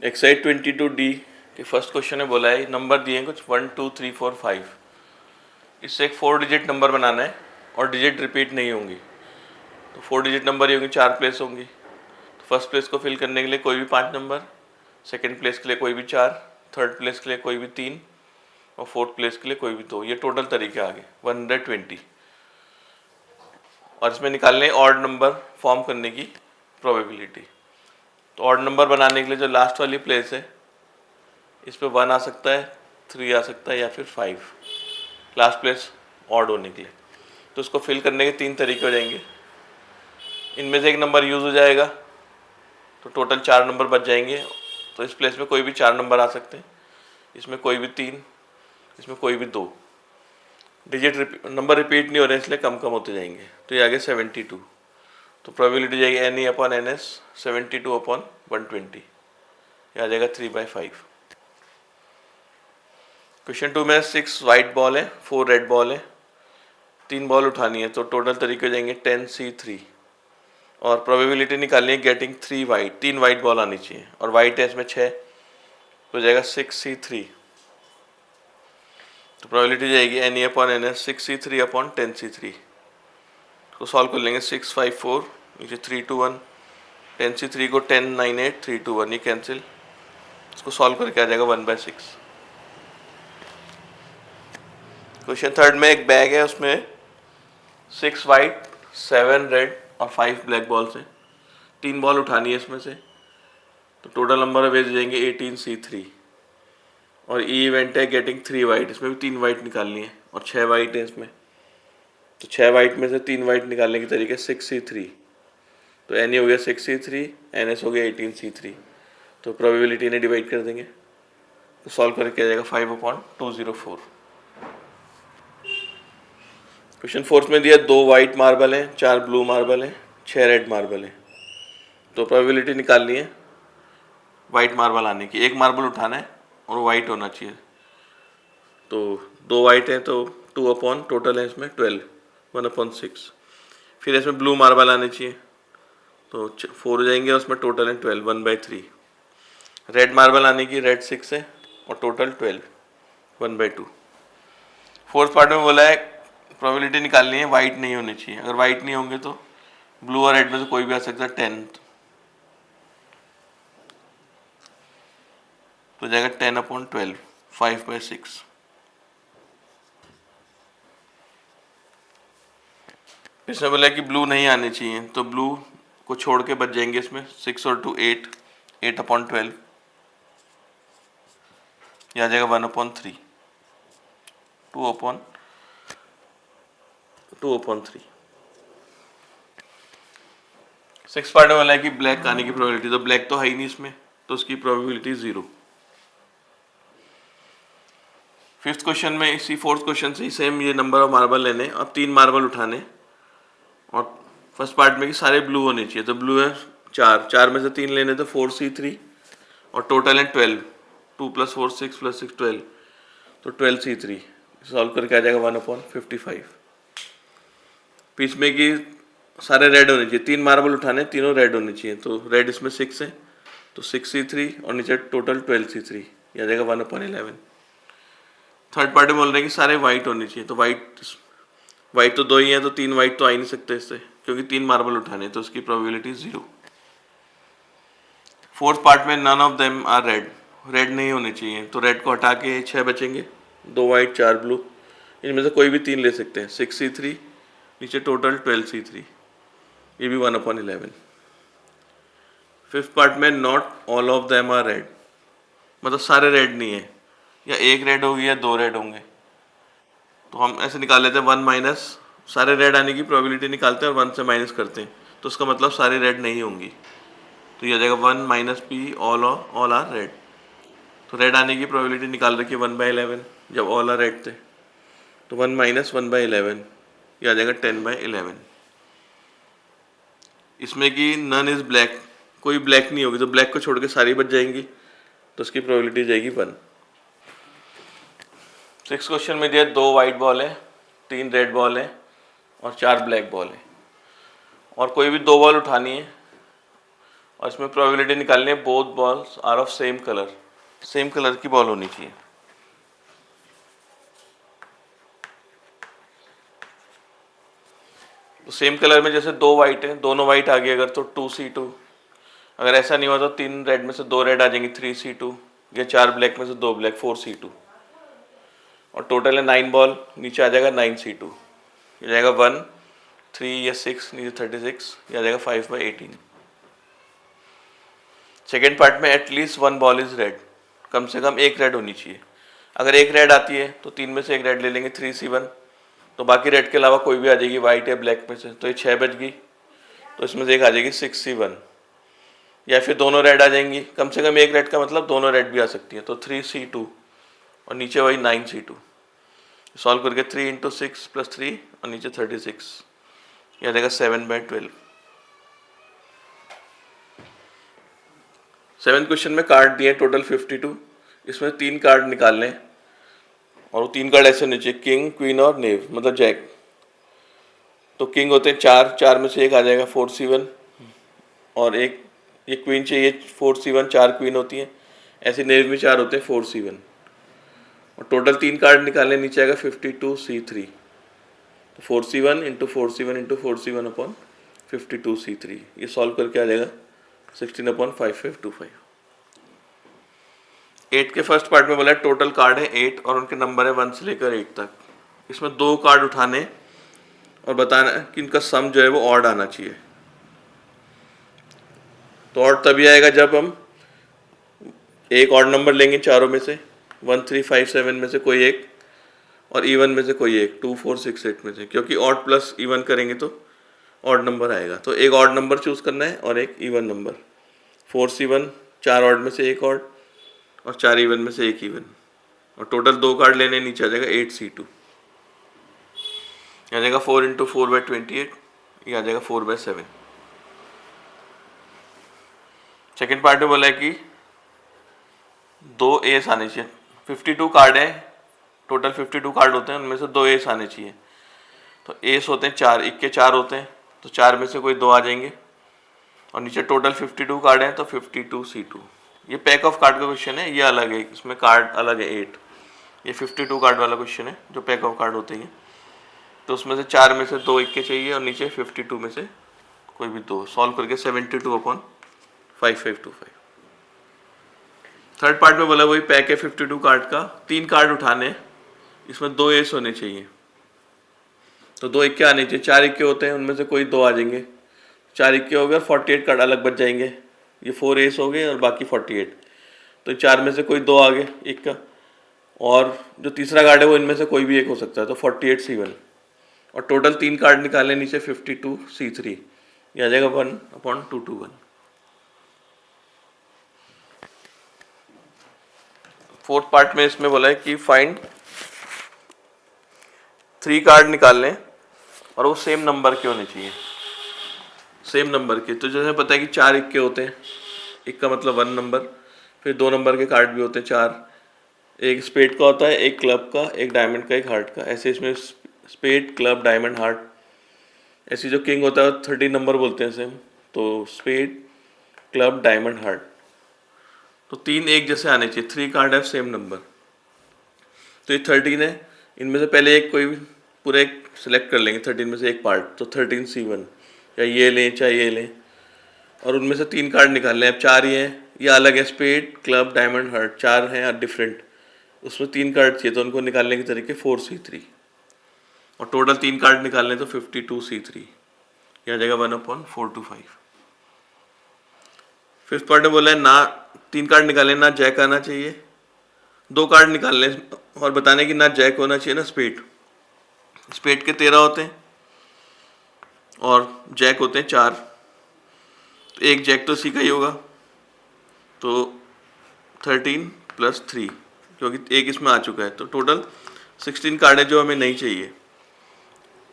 Exercise 22D के first question में बोला है नंबर दिए हैं कुछ 1 2 3 4 5। इससे एक 4 डिजिट नंबर बनाना है और डिजिट रिपीट नहीं होंगी। तो 4 डिजिट नंबर ही होंगी, 4 प्लेस होंगी। तो फर्स्ट प्लेस को फिल करने के लिए कोई भी 5 नंबर, सेकंड प्लेस के लिए कोई भी 4, थर्ड प्लेस के लिए कोई भी 3 और फोर्थ प्लेस के लिए कोई भी 2। ये टोटल तरीके आ गए 120। और इसमें निकालने ऑड नंबर फॉर्म करने की प्रोबेबिलिटी। तो ऑड नंबर बनाने के लिए जो लास्ट वाली प्लेस है इस पर 1 आ सकता है, 3 आ सकता है या फिर 5 लास्ट प्लेस ऑड होने के लिए। तो उसको फिल करने के 3 तरीके हो जाएंगे। इनमें से एक नंबर यूज़ हो जाएगा तो टोटल 4 नंबर बच जाएंगे। तो इस प्लेस में कोई भी 4 नंबर आ सकते हैं, इसमें कोई भी 3, इसमें कोई भी 2। डिजिट नंबर रिपीट नहीं हो रहे इसलिए कम कम होते जाएंगे। तो ये आ गया 72। तो प्रोबेबिलिटी जाएगी NE/NS 72/120। ये आ जाएगा 3/5। क्वेश्चन 2 में 6 वाइट बॉल है, 4 रेड बॉल है, 3 बॉल उठानी है। तो टोटल तरीके हो जाएंगे 10C3 और प्रोबेबिलिटी निकालनी है गेटिंग 3 वाइट, 3 वाइट बॉल आनी चाहिए और वाइट है इसमें 6, तो जाएगा 6C3। तो प्रोबेबिलिटी जाएगी NE/NS 6C3/10C3। तो सॉल्व कर लेंगे 6 5 4 नीचे 3 2 1, 10C3 को 10 9 8 3 2 1 ये कैंसिल। इसको सॉल्व करके आ जाएगा 1/6। क्वेश्चन थर्ड में एक बैग है, उसमें 6 वाइट 7 रेड और 5 ब्लैक बॉल्स हैं। 3 बॉल उठानी है इसमें से। तो टोटल नंबर वेज जाएंगे 18C3 और ई इवेंट है गेटिंग 3 वाइट। इसमें भी 3 वाइट निकालनी है और 6 वाइट है इसमें। तो 6 वाइट में से 3 वाइट निकालने के तरीके 6C3। तो एन हो गया 6C3, NS हो गया 18C3। तो प्रोबेबिलिटी ने डिवाइड कर देंगे। तो सॉल्व करके आ जाएगा 5/204। क्वेश्चन फोर्थ में दिया 2 वाइट मार्बल हैं, 4 ब्लू मार्बल हैं, 6 रेड मार्बल हैं। तो प्रोबेबिलिटी निकालनी है वाइट मार्बल आने की। एक मार्बल उठाना है और वाइट होना चाहिए। तो 2 वाइट है तो 2 टोटल है इसमें 12, 1/6। फिर इसमें ब्लू मार्बल आने चाहिए तो 4 हो जाएंगे, उसमें टोटल है 12, 1/3। रेड मार्बल आने की, रेड 6 है और टोटल 12, 1/2। फोर्थ पार्ट में बोला है प्रोबेबिलिटी निकालनी है वाइट नहीं होनी चाहिए। अगर वाइट नहीं होंगे तो ब्लू और रेड में से कोई भी आ सकता है 10। तो जाएगा 10/12, 5/6। इसमें बोला कि ब्लू नहीं आने चाहिए तो ब्लू को छोड़ के बच जाएंगे इसमें 6 और 2 8, 8/12। यह आ जाएगा 1/3, 2/3। 6 पार्ट में बोला है कि ब्लैक आने की प्रोबेबिलिटी। तो ब्लैक तो है ही नहीं इसमें, तो उसकी प्रोबेबिलिटी 0। फिफ्थ क्वेश्चन में इसी फोर्थ क्वेश्चन से ही सेम ये नंबर ऑफ मार्बल लेने। अब 3 मार्बल उठाने और फर्स्ट पार्ट में कि सारे ब्लू होने चाहिए। तो ब्लू है 4, 4 में से 3 लेने तो 4C3 और टोटल है 12, 2 + 4 6 + 6 12। तो 12C3 सॉल्व करके आ जाएगा 1/55। इसमें कि सारे रेड होने चाहिए, 3 मार्बल उठाने, तीनों रेड होने चाहिए। तो रेड इसमें 6 है तो 6C3 और नीचे टोटल 12C3, यह आ जाएगा 1/11। थर्ड पार्टी बोल रहे हैं कि सारे वाइट होने चाहिए। तो वाइट तो 2 ही है तो 3 वाइट तो आ ही नहीं सकते इससे, क्योंकि 3 मार्बल उठाने तो उसकी प्रोबेबिलिटी 0। फोर्थ पार्ट में none of them are red, red नहीं होने चाहिए। तो रेड को हटा के 6 बचेंगे, 2 वाइट 4 ब्लू। इनमें से कोई भी 3 ले सकते हैं, 6C3 नीचे टोटल 12C3, ये भी 1/11। फिफ्थ पार्ट में not all of them are red, मतलब सारे रेड नहीं है, या एक रेड होगी या 2 रेड होंगे। तो हम ऐसे निकाल लेते हैं 1 माइनस, सारे रेड आने की प्रोबेबिलिटी निकालते हैं और 1 से माइनस करते हैं। तो उसका मतलब सारी रेड नहीं होंगी। तो ये आ जाएगा 1 - P ऑल आर रेड। तो रेड आने की प्रोबेबिलिटी निकाल रखी है 1/11 जब ऑल आर रेड थे। तो 1 - 1/11 ये आ जाएगा 10/11। इसमें कि नन इज ब्लैक, कोई ब्लैक नहीं होगी। तो ब्लैक को छोड़ के सारी बच जाएंगी तो उसकी प्रोबेबिलिटी जाएगी 1। 6 क्वेश्चन में दिया 2 वाइट बॉल है, 3 रेड बॉल है और 4 ब्लैक बॉल है और कोई भी 2 बॉल उठानी है और इसमें प्रोबेबिलिटी निकालनी है both balls are of same colour की बॉल होनी चाहिए। तो सेम कलर में जैसे दो वाइट है, दोनों वाइट आ गई अगर तो 2C2, अगर ऐसा नहीं हुआ तो 3 रेड में से 2 रेड आ जाएंगी 3C2, या 4 ब्लैक में से 2 ब्लैक 4C2, और टोटल है 9 बॉल, नीचे आ जाएगा 9C2, ये जाएगा 1 3 या 6, नीचे 36, या जाएगा 5/18। सेकेंड पार्ट में एटलीस्ट 1 बॉल इज रेड, कम से कम एक रेड होनी चाहिए। अगर एक रेड आती है तो 3 में से एक रेड ले लेंगे 3C1, तो बाकी रेड के अलावा कोई भी आ जाएगी वाइट या ब्लैक में से, तो ये 6 बच गई, तो इसमें से एक आ जाएगी 6C1, या फिर दोनों रेड आ जाएंगी, कम से कम एक रेड का मतलब दोनों रेड भी आ सकती है, तो 3C2 और नीचे वही 9C2। सॉल्व करके 3 × 6 + 3 और नीचे 36, यह आ जाएगा 7/12। 7th क्वेश्चन में कार्ड दिए टोटल 52, इसमें 3 कार्ड निकालने हैं, और वो 3 कार्ड ऐसे होने चाहिए, किंग क्वीन और नेव, मतलब जैक। तो किंग होते हैं 4 में से एक आ जाएगा 4C1, और एक ये क्वीन चाहिए 4C1, 4 क्वीन होती हैं, ऐसे नेव में 4 होते हैं 4C1, और टोटल 3 कार्ड निकालने, नीचे आएगा 52C3, तो 4C1 × 4C1 × 4C1 upon 52C3, ये सॉल्व करके आ जाएगा 16/5525। 8 के फर्स्ट पार्ट में बोला है टोटल कार्ड है 8 और उनके नंबर है 1 से लेकर 8 तक। इसमें 2 कार्ड उठाने और बताना है कि इनका सम जो है वो ऑड आना चाहिए। तो ऑड तभी आएगा जब हम एक ऑड नंबर लेंगे चारों में से, 1 3 5 7 में से कोई एक, और इवन में से कोई एक, 2 4 6 8 में से, क्योंकि ऑड प्लस इवन करेंगे तो ऑड नंबर आएगा। तो एक ऑड नंबर चूज करना है और एक इवन नंबर। 4C1 4 ऑड में से एक ऑड और 4 इवन में से एक इवन, और टोटल 2 कार्ड लेने, नीचे आ जाएगा 8C2, आ जाएगा 4 × 4/28, ये आ जाएगा 4/7। सेकेंड पार्ट में बोला है कि 2 एस आने चाहिए। 52 कार्ड है, टोटल 52 कार्ड होते हैं, उनमें से 2 एस आने चाहिए। तो एस होते हैं 4, इक्के 4 होते हैं, तो 4 में से कोई 2 आ जाएंगे, और नीचे टोटल 52 कार्ड है तो 52C2। ये पैक ऑफ कार्ड का क्वेश्चन है, ये अलग है, इसमें कार्ड अलग है 8। ये 52 कार्ड वाला क्वेश्चन है जो पैक ऑफ कार्ड होते हैं। तो उसमें से 4 में से 2 इक्के चाहिए, और नीचे 52 में से कोई भी 2, सॉल्व करके 72/5525। थर्ड पार्ट में बोला वही पैक है 52 कार्ड का, 3 कार्ड उठाने, इसमें 2 एस होने चाहिए, तो 2 इक्के आने चाहिए। 4 इक्के होते हैं, उनमें से कोई 2 आ जाएंगे, 4 इक्के हो गए, 48 कार्ड अलग बच जाएंगे, ये 4 एस हो गए और बाकी 48, तो 4 में से कोई 2 आ गए इक्का, और जो तीसरा कार्ड है वो इनमें से कोई भी एक हो सकता है, तो 48C1, और टोटल 3 कार्ड निकालने, नीचे 52C3, ये आ जाएगा 1/221। फोर्थ पार्ट में इसमें बोला है कि फाइंड 3 कार्ड निकालने और वो सेम नंबर के होने चाहिए, सेम नंबर के। तो जैसे पता है कि 4 इक्के होते हैं, इक्का मतलब 1 नंबर, फिर 2 नंबर के कार्ड भी होते हैं 4, एक स्पेड का होता है, एक क्लब का, एक डायमंड का, एक हार्ट का, ऐसे इसमें स्पेड क्लब डायमंड हार्ट, ऐसी जो किंग होता है 30 नंबर बोलते हैं सेम, तो स्पेड क्लब डायमंड हार्ट, तो 3 एक जैसे आने चाहिए। 3 कार्ड है सेम नंबर, तो ये 13 है, इनमें से पहले एक कोई पूरा एक सिलेक्ट कर लेंगे 13 में से एक पार्ट, तो 13C1, या ये लें चाहे ये लें, और उनमें से 3 कार्ड निकाल लें। अब 4 ये हैं, ये अलग है, स्पेड क्लब डायमंड हार्ट 4 हैं डिफरेंट, उसमें 3 कार्ड चाहिए, तो उनको निकालने के तरीके 4C3, और टोटल 3 कार्ड निकालने तो 52C3, यह आ जाएगा 1/425। फिफ्थ पार्ट में बोला है ना 3 कार्ड निकालने, ना जैक आना चाहिए, 2 कार्ड निकालने और बताने कि ना जैक होना चाहिए ना स्पेड। स्पेड के 13 होते हैं और जैक होते हैं 4, तो एक जैक तो सी का ही होगा, तो 13 + 3, क्योंकि एक इसमें आ चुका है, तो टोटल 16 कार्ड है जो हमें नहीं चाहिए।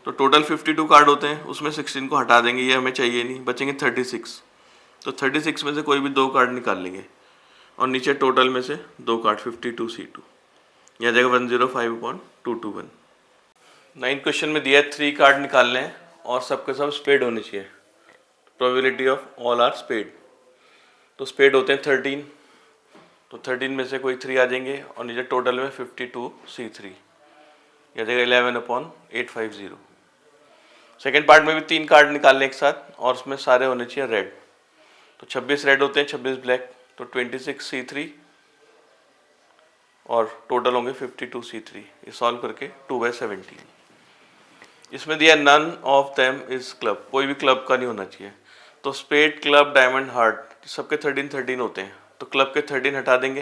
तो टोटल 52 कार्ड होते हैं, उसमें 16 को हटा देंगे, ये हमें चाहिए नहीं, बचेंगे 36, तो 36 में से कोई भी 2 कार्ड निकाल लेंगे, और नीचे टोटल में से 2 कार्ड 52C2, यह आ जाएगा 105/221। 9th क्वेश्चन में दिया है 3 कार्ड निकालने हैं और सबके सब स्पेड होने चाहिए, probability of all are spade. तो स्पेड होते हैं 13, तो 13 में से कोई 3 आ जाएंगे और नीचे टोटल में 52C3, या जाएगा 11/850। सेकेंड पार्ट में भी 3 कार्ड निकालने एक साथ और उसमें सारे होने चाहिए रेड। तो 26 रेड होते हैं, 26 ब्लैक, तो 26C3 और टोटल होंगे 52C3। ये सॉल्व करके 2/17। इसमें दिया none of them is club, कोई भी क्लब का नहीं होना चाहिए। तो स्पेड, क्लब, डायमंड, हार्ट सबके 13 होते हैं, तो क्लब के 13 हटा देंगे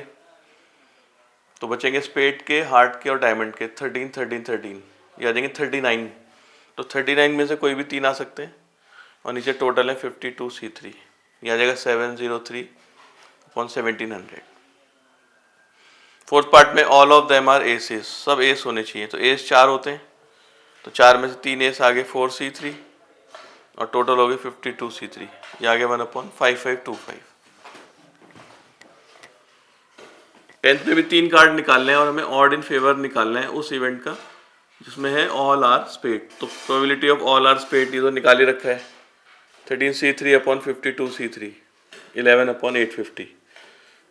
तो बचेंगे स्पेड के, हार्ट के और डायमंड के 13 ये आ जाएंगे 39। तो 39 में से कोई भी 3 आ सकते हैं और नीचे टोटल है 52C3, ये आ जाएगा 703/1700। फोर्थ पार्ट में all of them are aces, सब एस होने चाहिए। तो एस 4 होते हैं, तो 4 में से 3 एस आगे 4C3 और टोटल हो गए 52C3, ये आ गया 1/5525। 10th में भी 3 कार्ड निकालने हैं और हमें ऑड इन फेवर निकालना है उस इवेंट का जिसमें है ऑल आर स्पेड। तो probability of all are spade ये तो निकाल ही रखा है, 13C3/52C3, 11/850।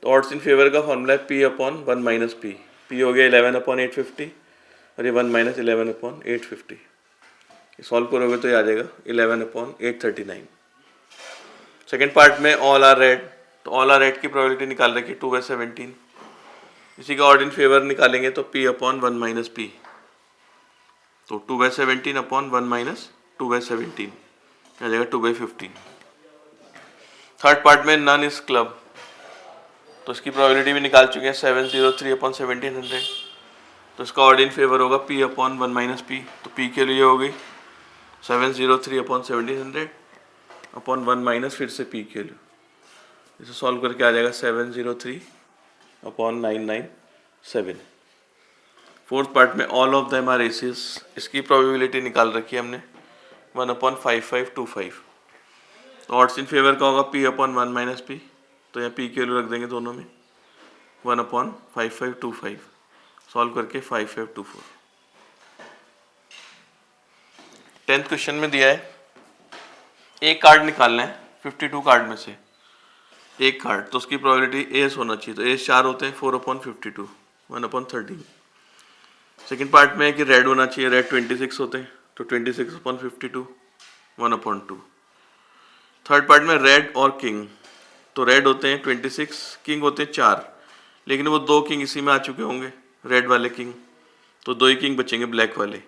तो ऑड्स इन फेवर का फॉर्मूला है P/1 - P। P हो गया 11/850 और ये 1 - 11/850। ये सॉल्व करोगे तो ये आ जाएगा 11/839। सेकेंड पार्ट में ऑल आर रेड, तो ऑल आर रेड की प्रोबेबिलिटी निकाल रखी 2/17। इसी का ऑड इन फेवर निकालेंगे तो P/1 - P, तो 2/17/1 - 2/17 आ जाएगा 2/15। थर्ड पार्ट में नन इज क्लब, तो इसकी प्रोबेबिलिटी भी निकाल चुके हैं 703/1700। तो इसका ऑड इन फेवर होगा P/1 - P, तो P के लिए हो गई 703/1700 अपॉन 1 माइनस फिर से P के लिए। इसे सॉल्व करके आ जाएगा 703/997। फोर्थ पार्ट में all of them are aces, इसकी प्रोबेबिलिटी निकाल रखी है हमने 1/5525। तो ऑड्स इन फेवर का होगा P/1 - P, तो यहाँ P के लिए रख देंगे दोनों में 1/5525, सॉल्व करके 5524। 10th क्वेश्चन में दिया है एक कार्ड निकालना है 52 कार्ड में से एक कार्ड, तो उसकी प्रोबेबिलिटी एस होना चाहिए। तो एस 4 होते हैं, 4/52, 1/13। सेकेंड पार्ट में है कि रेड होना चाहिए, रेड 26 होते हैं, तो 26/52, 1/2। थर्ड पार्ट में रेड और किंग, तो रेड होते हैं 26, किंग होते हैं 4, लेकिन वो 2 किंग इसी में आ चुके होंगे रेड वाले किंग, तो 2 ही किंग बचेंगे ब्लैक वाले।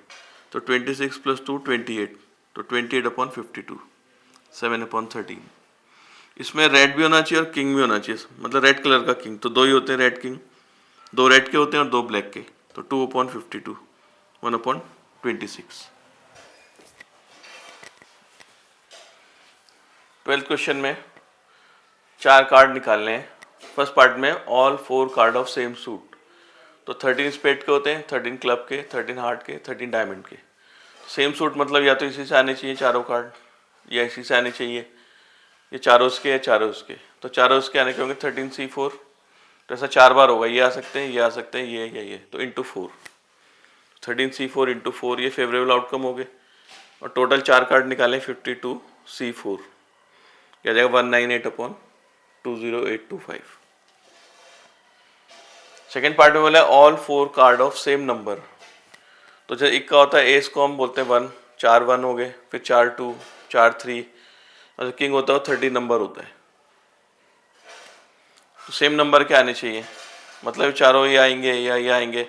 तो 26 + 2 28, तो 28/52, 7/13। इसमें रेड भी होना चाहिए और किंग भी होना चाहिए, मतलब रेड कलर का किंग, तो 2 ही होते हैं रेड किंग, 2 रेड के होते हैं और 2 ब्लैक के, तो 2/52, 1/26। 12th क्वेश्चन में 4 कार्ड निकालने हैं। फर्स्ट पार्ट में all 4 card of same suit, तो 13 स्पेड के होते हैं, 13 क्लब के, 13 हार्ट के, 13 डायमंड के। सेम सूट मतलब या तो इसी से आने चाहिए चारों कार्ड या इसी से आने चाहिए, ये चारों इसके या चारों इसके, तो चारों इसके आने के होंगे 13C4, तो ऐसा 4 बार होगा, ये आ सकते हैं, ये आ सकते हैं, ये, तो इंटू 4, 13C4 इंटू 4, ये फेवरेबल आउटकम हो गए। और टोटल 4 कार्ड निकालें 52C4, क्या जाएगा 198/20825। सेकेंड पार्ट में बोला all 4 card of same number, तो जैसे इक्का होता है एस को हम बोलते हैं 1, 4 1 हो गए, फिर 4 2, 4 3, और किंग होता है 30 नंबर होता है। तो सेम नंबर के आने चाहिए, मतलब चारों ये आएंगे या ये आएंगे,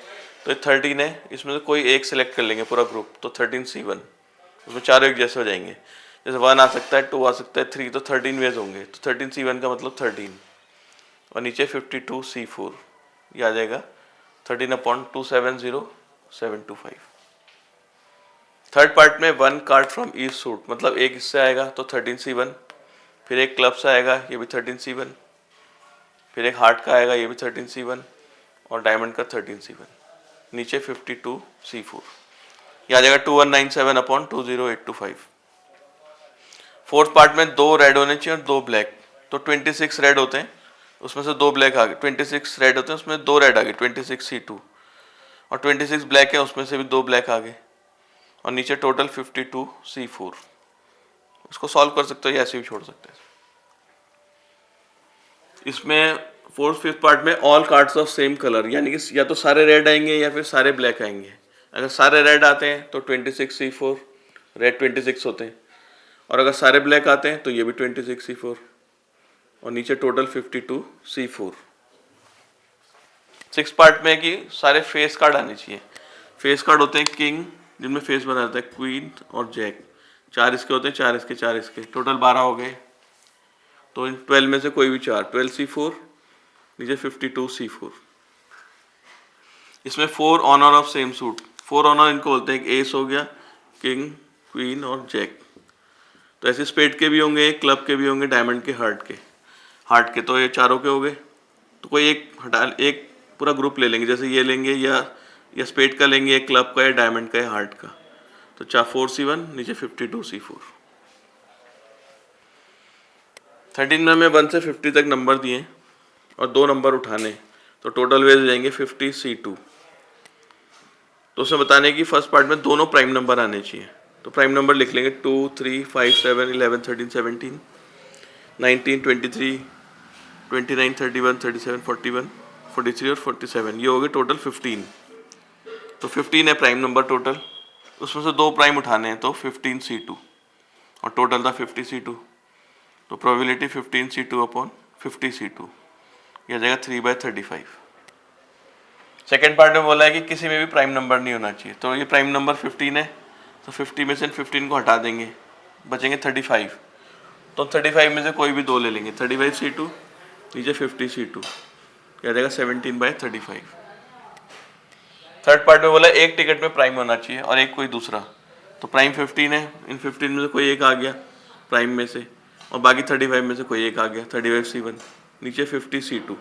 तो 13 है, इसमें से कोई एक सिलेक्ट कर लेंगे पूरा ग्रुप, तो 13C1, उसमें चारों एक जैसे हो जाएंगे। जैसे 1 आ सकता है, 2 आ सकता है, 3, तो 13 वेज होंगे, तो 13C1 का मतलब 13, और नीचे 52C4, ये आ जाएगा 13/270725। थर्ड पार्ट में 1 कार्ड फ्रॉम ईच सूट, मतलब एक इससे आएगा तो 13C1, फिर एक क्लब से आएगा, ये भी 13C1, फिर एक हार्ट का आएगा, ये भी 13C1, और डायमंड का 13C1, नीचे 52C4, ये आ जाएगा 2197/20825। फोर्थ पार्ट में 2 रेड होने चाहिए और 2 ब्लैक, तो 26 रेड होते हैं, उसमें से 2 ब्लैक आ गए, 26 रेड होते हैं उसमें 2 रेड आ गए 26C2, और 26 ब्लैक है उसमें से भी 2 ब्लैक आ गए, और नीचे टोटल 52C4। उसको सॉल्व कर सकते हो या ऐसे भी छोड़ सकते हैं। इसमें फोर्थ फिफ्थ पार्ट में all cards of same colour, यानी कि या तो सारे रेड आएंगे या फिर सारे ब्लैक आएंगे। अगर सारे रेड आते हैं तो 26C4, रेड 26 होते हैं, और अगर सारे ब्लैक आते हैं तो ये भी 26C4, और नीचे टोटल 52C4। सिक्स पार्ट में कि सारे फेस कार्ड आने चाहिए। फेस कार्ड होते हैं किंग, जिनमें फेस बना रहता है, क्वीन और जैक। 4 इसके होते हैं, 4 इसके, 4 इसके, टोटल 12 हो गए। तो इन 12 में से कोई भी 4, 12C4, नीचे 52C4। इसमें 4 honour of same suit, 4 honour इनको बोलते हैं, एस हो गया, किंग, क्वीन और जैक। तो ऐसे स्पेड के भी होंगे, क्लब के भी होंगे, डायमंड के, हार्ट के तो ये चारों के हो गए। तो कोई एक हटा, एक पूरा ग्रुप ले लेंगे, जैसे ये लेंगे या स्पेड का लेंगे, एक क्लब का, या डायमंड का, या हार्ट का। तो 4C1, नीचे 52C4। 13 में हमें 1 से 50 तक नंबर दिए और 2 नंबर उठाने, तो टोटल वेज हो जाएंगे 50C2। तो उसमें बताने की फर्स्ट पार्ट में दोनों प्राइम नंबर आने चाहिए। तो प्राइम नंबर लिख लेंगे 2, 3, 5, 7, 11, 13, 17, 19, 23, 29, 31, 37, 41, 43 और 47, ये हो गए टोटल 15। तो 15 है प्राइम नंबर टोटल, उसमें से 2 प्राइम उठाने हैं, तो 15C2, और टोटल था 50C2। तो प्रोबेबिलिटी 15C2 अपॉन 50C2, यह आ जाएगा 3/35। सेकेंड पार्ट में बोला है कि किसी में भी प्राइम नंबर नहीं होना चाहिए। तो ये प्राइम नंबर 15 है, तो 50 में से 15 को हटा देंगे, बचेंगे 35। तो 35 में से कोई भी 2 ले लेंगे, 35C2, नीचे 50C2, क्या जाएगा 17/35। थर्ड पार्ट में बोला एक टिकट में प्राइम होना चाहिए और एक कोई दूसरा। तो प्राइम 15 है, इन 15 में से कोई एक आ गया प्राइम में से, और बाकी 35 में से कोई एक आ गया, 35C1, नीचे 50C2,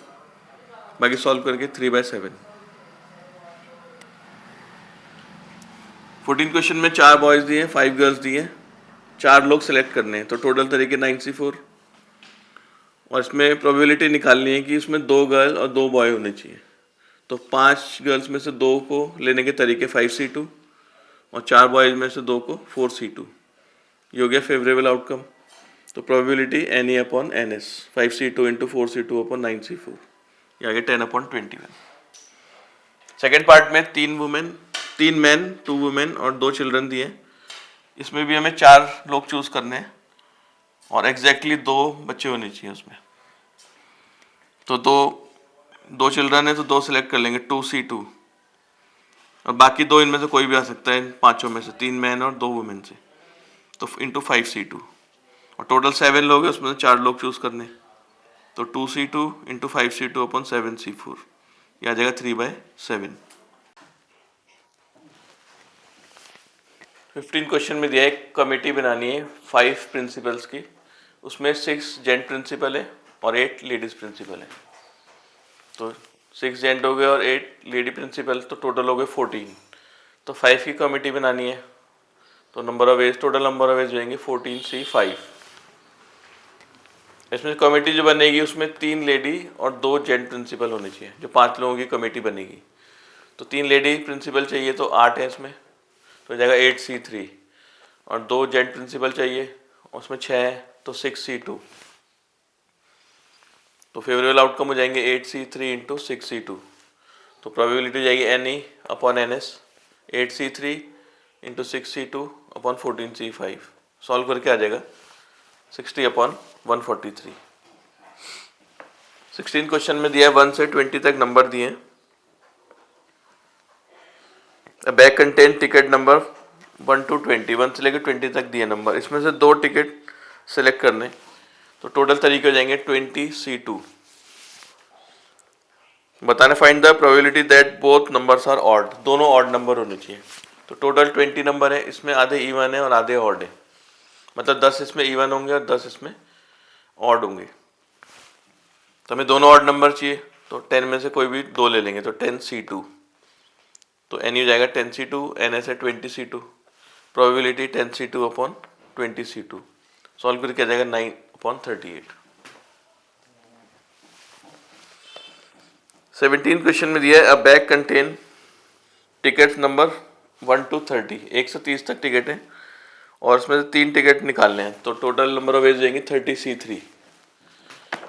बाकी सॉल्व करके 3/7। 14 क्वेश्चन में 4 बॉयज़ दिए, 5 गर्ल्स दिए, 4 लोग सेलेक्ट करने हैं, तो टोटल तरीके 9C4। और इसमें प्रोबेबिलिटी निकालनी है कि इसमें 2 गर्ल और 2 बॉय होने चाहिए। तो 5 गर्ल्स में से 2 को लेने के तरीके 5C2, और 4 बॉयज़ में से 2 को 4C2, ये हो गया फेवरेबल आउटकम। तो probability NE upon NS, 5C2 into 4C2 upon 9C4, ये आ गया 10/21। सेकेंड पार्ट में 3 मैन 2 वुमेन और 2 चिल्ड्रन दिए। इसमें भी हमें 4 लोग चूज करने हैं और एग्जैक्टली 2 बच्चे होने चाहिए उसमें। तो 2 चिल्ड्रन है, तो 2 सिलेक्ट कर लेंगे, 2C2, और बाकी 2 इनमें से कोई भी आ सकता है, इन पाँचों में से, 3 मैन और 2 वुमेन से, तो इंटू 5C2, और टोटल 7 लोग हैं, उसमें से 4 लोग चूज करने, तो 2C2 into 5C2 upon 7C4, यह आ जाएगा 3/7। 15 क्वेश्चन में दिया है कमेटी बनानी है 5 प्रिंसिपल्स की, उसमें 6 जेंट प्रिंसिपल है और 8 लेडीज प्रिंसिपल है। तो 6 जेंट हो गए और 8 लेडी प्रिंसिपल, तो टोटल हो गए 14। तो 5 की कमेटी बनानी है, तो number of ages, total number of ages जाएंगे 14C5। इसमें कमेटी जो बनेगी उसमें 3 लेडी और 2 जेंट प्रिंसिपल होने चाहिए, जो 5 लोगों की कमेटी बनेगी। तो 3 लेडी प्रिंसिपल चाहिए, तो 8 है इसमें, तो जाएगा 8C3, और 2 जेंट प्रिंसिपल चाहिए, उसमें 6 है, तो 6C2। तो फेवरेबल आउटकम हो जाएंगे 8C3 इंटू 6C2। तो प्रोबेबिलिटी हो जाएगी NE upon NS, 8C3 into 6C2 upon 14C5, solve करके आ जाएगा 60/143। 16 क्वेश्चन में दिया है 1 से 20 तक नंबर दिए हैं। Bag contain ticket number 1 to 20, 1 से लेकर 20 तक दिए नंबर, इसमें से 2 टिकट सेलेक्ट करने, तो टोटल तरीके हो जाएंगे 20C2। बताने find the probability that both numbers are odd, दोनों ऑड नंबर होने चाहिए। तो टोटल 20 नंबर है, इसमें आधे इवन है और आधे ऑड है, मतलब 10 इसमें इवन होंगे और 10 इसमें ऑड होंगे। तो हमें दोनों ऑड नंबर चाहिए, तो 10 में से कोई भी 2 ले लेंगे, तो 10C2, तो NE हो जाएगा 10C2, NS है 20C2, probability 10C2 upon 20C2, solve करके आ जाएगा 9/38। 17 क्वेश्चन में दिया है अ bag contain ticket number 1 to 30, 1 से 30 तक टिकट है, और इसमें से 3 टिकट निकालने हैं, तो टोटल नंबर ऑफ वेज जाएंगे 30C3।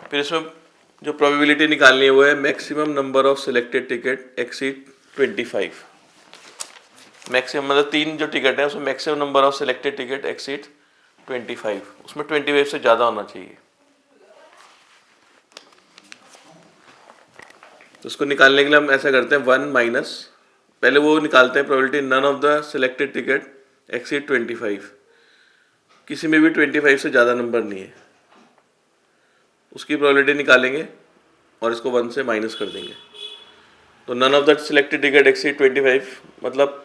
फिर इसमें जो प्रोबेबिलिटी निकालनी है वो है maximum number of selected ticket exceed 25। Maximum मतलब 3 जो टिकट है उसमें maximum number of selected ticket exceed 25, उसमें 25 से ज़्यादा होना चाहिए। तो उसको निकालने के लिए हम ऐसा करते हैं 1 माइनस, पहले वो निकालते हैं probability none of the selected ticket exceed 25, किसी में भी 25 से ज़्यादा नंबर नहीं है, उसकी प्रोबेबिलिटी निकालेंगे और इसको 1 से माइनस कर देंगे। तो none of the selected ticket exceed 25 मतलब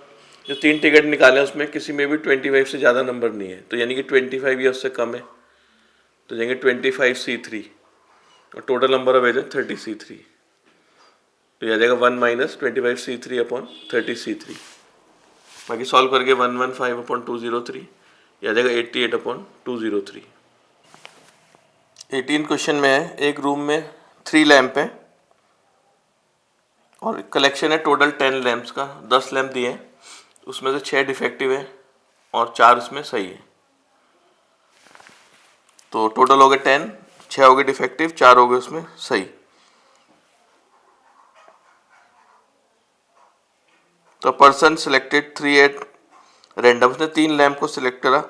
जो 3 टिकट निकाले उसमें किसी में भी 25 से ज़्यादा नंबर नहीं है, तो यानी कि 25 या उससे कम है, तो जाएंगे 25C3 और टोटल नंबर ऑफ एज है 30C3। तो यह आ जाएगा 1 माइनस 25C3 अपॉन 30C3। बाकी सॉल्व करके 115 अपॉन 203, यह आ जाएगा 88 अपॉन 203। 18 क्वेश्चन में है, एक रूम में 3 लैंप हैं और कलेक्शन है टोटल 10 लैंप्स का, 10 लैंप दिए हैं, उसमें से 6 डिफेक्टिव है और 4 उसमें सही है। तो टोटल हो गए 10, 6 हो गए डिफेक्टिव, 4 हो गए उसमें सही। तो पर्सन सिलेक्टेड 3 एट रैंडम, उसने 3 लैंप को सिलेक्ट करा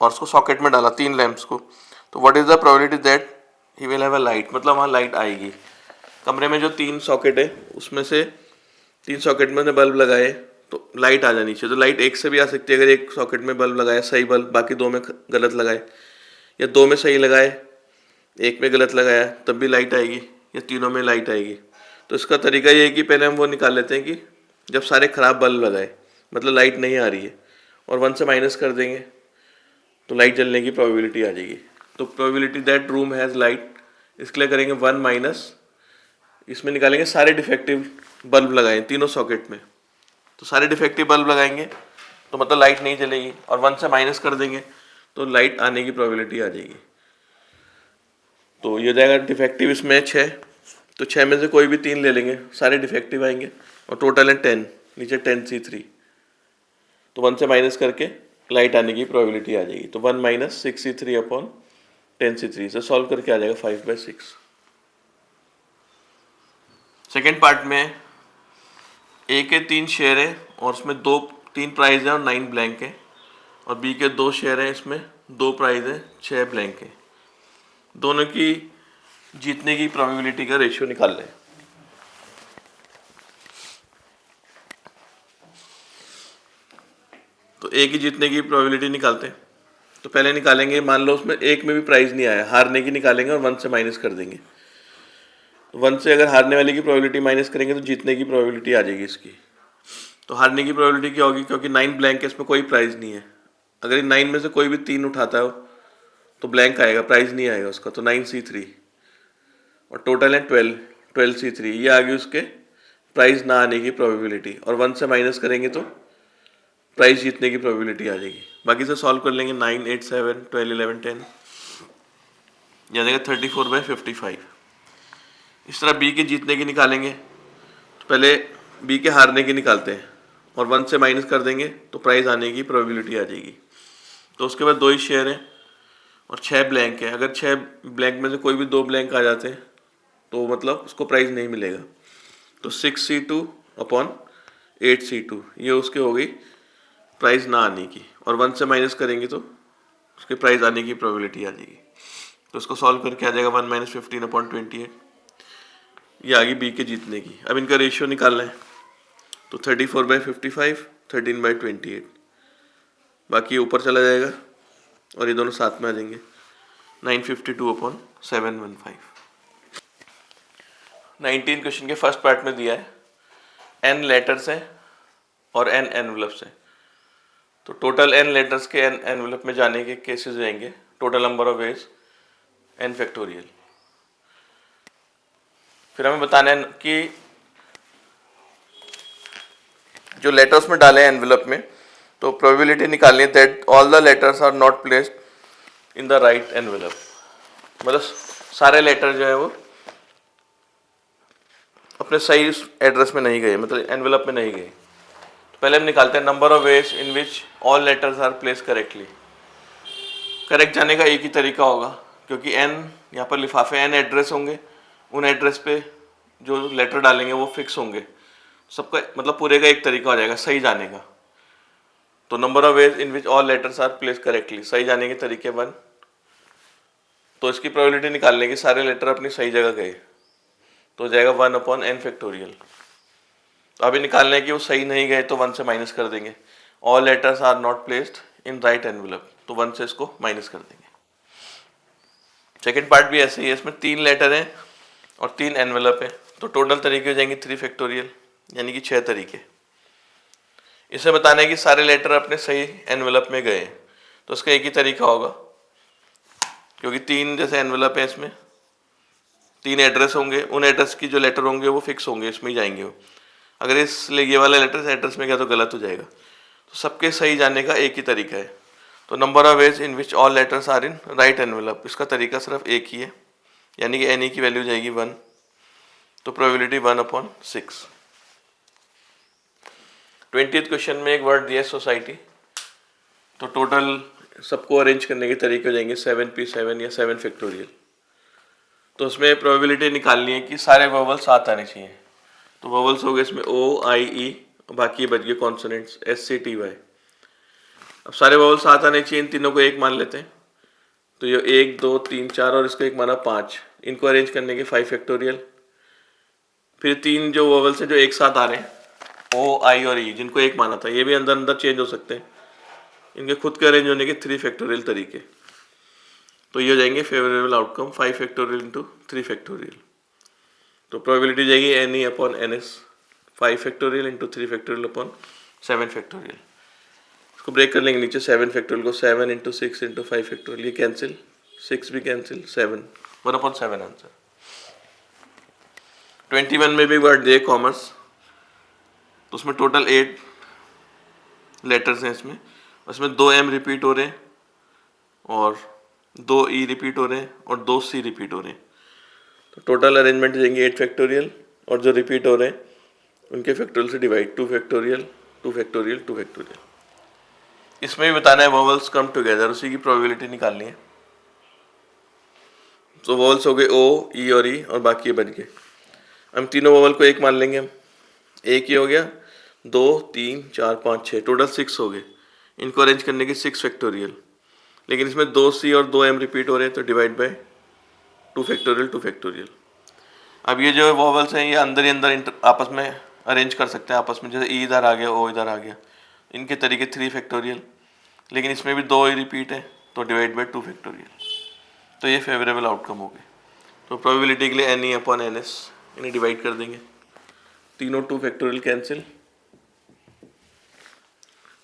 और उसको सॉकेट में डाला 3 लैंप्स को। तो what is the probability that he will have a light, मतलब वहाँ लाइट आएगी। कमरे में जो 3 सॉकेट है उसमें से 3 सॉकेट में बल्ब लगाए तो लाइट आ जानी चाहिए। तो लाइट एक से भी आ सकती है, अगर एक सॉकेट में बल्ब लगाए सही बल्ब, बाकी 2 में गलत लगाए, या 2 में सही लगाए 1 में गलत लगाया तब भी लाइट आएगी, या तीनों में लाइट आएगी। तो इसका तरीका ये है कि पहले हम वो निकाल लेते हैं कि जब सारे ख़राब बल्ब लगाए मतलब लाइट नहीं आ रही है, और 1 से माइनस कर देंगे तो लाइट जलने की प्रोबेबिलिटी आ जाएगी। तो probability that room has light, इसके लिए करेंगे 1 माइनस, इसमें निकालेंगे सारे डिफेक्टिव बल्ब लगाए तीनों सॉकेट में, तो सारे डिफेक्टिव बल्ब लगाएंगे तो मतलब लाइट नहीं जलेगी, और 1 से माइनस कर देंगे तो लाइट आने की प्रोबेबिलिटी आ जाएगी। तो ये जाएगा डिफेक्टिव इसमें 6, तो 6 में से कोई भी 3 ले लेंगे, सारे डिफेक्टिव आएंगे और टोटल है 10, नीचे 10C3, तो 1 से माइनस करके लाइट आने की प्रोबेबिलिटी आ जाएगी। तो 1 माइनस 6C3 अपॉन 10C3 से सॉल्व करके आ जाएगा 5/6। सेकेंड पार्ट में ए के 3 शेयर है और उसमें 3 प्राइज है और 9 ब्लैंक है, और बी के 2 शेयर हैं, इसमें 2 प्राइज है 6 ब्लैंक है। दोनों की जीतने की प्रोबेबिलिटी का रेशियो निकाल लें। तो ए की जीतने की प्रोबेबिलिटी निकालते हैं। तो पहले निकालेंगे, मान लो उसमें एक में भी प्राइज नहीं आया, हारने की निकालेंगे और 1 से माइनस कर देंगे। तो 1 से अगर हारने वाले की प्रोबेबिलिटी माइनस करेंगे तो जीतने की प्रोबेबिलिटी आ जाएगी इसकी। तो हारने की प्रोबेबिलिटी क्या होगी, क्योंकि 9 ब्लैंक है इसमें कोई प्राइज नहीं है, अगर इन 9 में से कोई भी 3 उठाता हो तो ब्लैंक आएगा, प्राइज नहीं आएगा उसका, तो 9C3 और टोटल है 12C3, ये आ गई उसके प्राइज ना आने की प्रोबेबिलिटी, और 1 से माइनस करेंगे तो प्राइज जीतने की प्रोबेबिलिटी आ जाएगी। बाकी से सॉल्व कर लेंगे, 9, 8, 7, 12, 11, 10, यह आ जाएगा 34/55। इस तरह बी के जीतने की निकालेंगे, तो पहले बी के हारने की निकालते हैं और 1 से माइनस कर देंगे तो प्राइज आने की प्रोबेबिलिटी आ जाएगी। तो उसके बाद 2 ही शेयर हैं और 6 ब्लैंक है, अगर 6 ब्लैंक में से कोई भी 2 ब्लैंक आ जाते हैं तो मतलब उसको प्राइज नहीं मिलेगा। तो 6C2 अपॉन 8C2 ये उसके हो गई प्राइज ना आने की, और 1 से माइनस करेंगे तो उसके प्राइज आने की प्रोबेबिलिटी आ जाएगी। तो उसको सॉल्व करके आ जाएगा 1 माइनस 15 अपॉन 28, ये आ गई बी के जीतने की। अब इनका रेशियो निकालना है, तो 34/55, 13/28, बाकी ऊपर चला जाएगा और ये दोनों साथ में आ जाएंगे, 952 अपॉन 715। 19 क्वेश्चन के फर्स्ट पार्ट में दिया है n लेटर्स हैं और n एनवलप्स हैं। तो टोटल n लेटर्स के n एनवलप में जाने के केसेस रहेंगे, total number of veg n factorial. फिर हमें बताना है कि जो लेटर्स में डाले हैं एनवलप में, तो प्रोबेबिलिटी निकालनी है that all the letters are not placed in the right envelope, मतलब सारे लेटर जो है वो अपने सही एड्रेस में नहीं गए, मतलब एनवलप में नहीं गए। तो पहले हम निकालते हैं number of ways in which all letters are place correctly. Correct जाने का एक ही तरीका होगा, क्योंकि n यहाँ पर लिफाफे n एड्रेस होंगे, उन एड्रेस पे जो लेटर डालेंगे वो फिक्स होंगे। सबका मतलब पूरे का एक तरीका हो जाएगा सही जाने का। तो number of ways in which all letters are place correctly, सही जाने के तरीके 1। तो इसकी प्रोबेबिलिटी निकालने की सारे लेटर अपनी सही जगह गए तो हो जाएगा 1/n फैक्टोरियल। तो अभी निकालने है कि वो सही नहीं गए तो 1 से माइनस कर देंगे। All letters are not placed in right envelope, तो 1 से इसको माइनस कर देंगे। सेकेंड पार्ट भी ऐसे ही है, इसमें 3 लेटर हैं और 3 एनवेलप है, तो टोटल तरीके हो जाएंगे 3 फैक्टोरियल, यानी कि 6 तरीके। इसे बताना है कि सारे लेटर अपने सही एनवेलप में गए, तो उसका एक ही तरीका होगा, क्योंकि 3 जैसे एनवेलप है, इसमें 3 एड्रेस होंगे, उन एड्रेस की जो लेटर होंगे वो फिक्स होंगे, इसमें ही जाएंगे वो। अगर इसलिए ये वाला लेटर इस एड्रेस में गया तो गलत हो जाएगा। तो सबके सही जाने का एक ही तरीका है। तो number of ways in which all letters are in right envelope, इसका तरीका सिर्फ एक ही है, यानी कि एन की वैल्यू जाएगी 1। तो प्रोबेबिलिटी 1/6। 20th क्वेश्चन में एक वर्ड दिया सोसाइटी, तो टोटल सबको अरेंज करने के तरीके हो जाएंगे 7p7 या 7 फैक्टोरियल। तो उसमें प्रोबेबिलिटी निकालनी है कि सारे वोवल साथ आने चाहिए। तो वोवल्स हो गए इसमें O, I, E, बाकी बच गए consonants S, C, T, Y। अब सारे वोवल साथ आने चाहिए, इन तीनों को एक मान लेते हैं। तो ये 1, 2, 3, 4 और इसको एक माना 5, इनको अरेंज करने के 5 फैक्टोरियल। फिर 3 जो वोवल्स हैं जो एक साथ आ रहे हैं O, I और E, जिनको एक माना था, ये भी अंदर अंदर चेंज हो सकते हैं, इनके खुद के अरेंज होने के 3 फैक्टोरियल तरीके। तो ये हो जाएंगे favourable outcome 5 factorial into 3 factorial. तो प्रोबेबिलिटी जाएगी NE/NS, 5 factorial into 3 factorial upon 7 factorial. इसको ब्रेक कर लेंगे नीचे, 7 फैक्टोरियल को 7 इंटू 6 इंटू 5 फैक्टोरियल, ये कैंसिल, 6 भी कैंसिल, 7, 1/7 आंसर। 21 में भी वर्ड दिए कॉमर्स, तो उसमें टोटल 8 लेटर्स हैं उसमें 2 M रिपीट हो रहे हैं और 2 E रिपीट हो रहे हैं और 2 C रिपीट हो रहे हैं। तो टोटल अरेंजमेंट देंगे 8 फैक्टोरियल, और जो रिपीट हो रहे हैं उनके फैक्टोरियल से डिवाइड, 2 फैक्टोरियल 2 फैक्टोरियल 2 फैक्टोरियल। इसमें भी बताना है वोवल्स कम टुगेदर, उसी की प्रोबेबिलिटी निकालनी है। तो वोवल्स हो गए O, E और E, और बाकी ये बच गए। हम तीनों वोवल को एक मान लेंगे, हम एक ही हो गया, 2, 3, 4, 5, 6, टोटल 6 हो गए। इनको अरेंज करने के 6 फैक्टोरियल, लेकिन इसमें 2 C और 2 M रिपीट हो रहे हैं, तो डिवाइड बाय 2 फैक्टोरियल 2 फैक्टोरियल। अब ये जो वोवल्स हैं ये अंदर ही अंदर आपस में अरेंज कर सकते हैं आपस में, जैसे E इधर आ गया, O इधर आ गया, इनके तरीके 3 फैक्टोरियल, लेकिन इसमें भी 2 ही रिपीट है, तो डिवाइड बाय 2 फैक्टोरियल। तो ये फेवरेबल आउटकम हो गए। तो प्रोबेबिलिटी के लिए NE/NS, इन्हें डिवाइड कर देंगे, तीनों 2 फैक्टोरियल कैंसिल,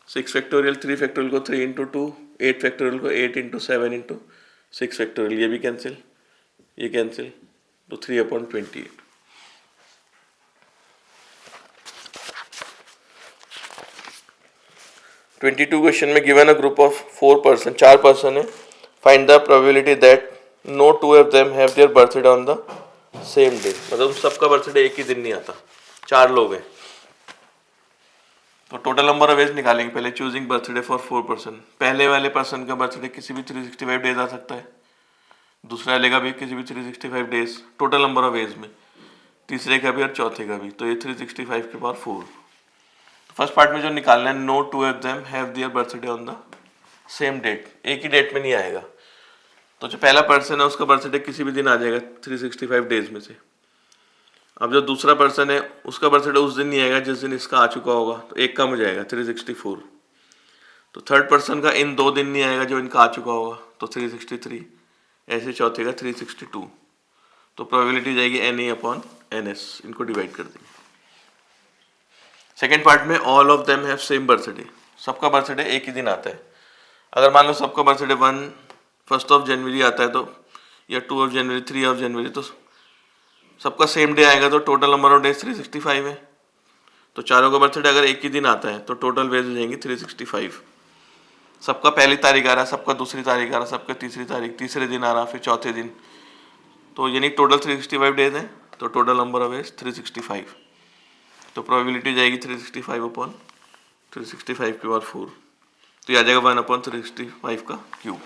6 फैक्टोरियल 3 फैक्टोरियल को 3 इंटू 2, 8 फैक्टोरियल को 8 इंटू 7 इंटू 6 फैक्टोरियल, ये भी कैंसिल, ये कैंसिल, तो 3/28। 22 क्वेश्चन में given a group of 4 person, 4 person है, find the probability that no 2 of them have their birthday on the same day. मतलब सबका बर्थडे एक ही दिन नहीं आता, 4 लोग हैं। तो टोटल नंबर ऑफ डेज निकालेंगे पहले, चूजिंग बर्थडे फॉर 4 पर्सन। पहले वाले पर्सन का बर्थडे किसी भी 365 डेज आ सकता है, दूसरा लेगा भी किसी भी 365 days, total number of days में, तीसरे का भी और चौथे का भी, तो ये 365 के पावर 4। फर्स्ट पार्ट में जो निकालना है, no 2 of them have their birthday on the same date, एक ही डेट में नहीं आएगा। तो जो पहला पर्सन है उसका बर्थडे किसी भी दिन आ जाएगा 365 डेज में से। अब जो दूसरा पर्सन है उसका बर्थडे उस दिन नहीं आएगा जिस दिन इसका आ चुका होगा, तो एक कम हो जाएगा 364। तो थर्ड पर्सन का इन 2 दिन नहीं आएगा जो इनका आ चुका होगा, तो 363, ऐसे चौथे का 362। तो प्रोबेबिलिटी जाएगी NE/NS, इनको डिवाइड कर देंगे। सेकेंड पार्ट में all of them have same birthday, सबका बर्थडे एक ही दिन आता है। अगर मान लो सबका बर्थडे 1 जनवरी आता है, तो या 2 जनवरी 3 जनवरी, तो सबका सेम डे आएगा, तो टोटल नंबर ऑफ डेज 365 है। तो चारों का बर्थडे अगर एक ही दिन आता है तो टोटल डेज हो जाएंगी 365। सबका पहली तारीख आ रहा है, सबका दूसरी तारीख आ रहा है, सबका तीसरी तारीख, तीसरे दिन आ रहा, फिर चौथे दिन, तो यानी टोटल 365 डेज है, तो टोटल नंबर ऑफ डेज 365। तो प्रोबेबिलिटी जाएगी 365/365 के बाद 4, तो यह आ जाएगा 1/365 का क्यूब।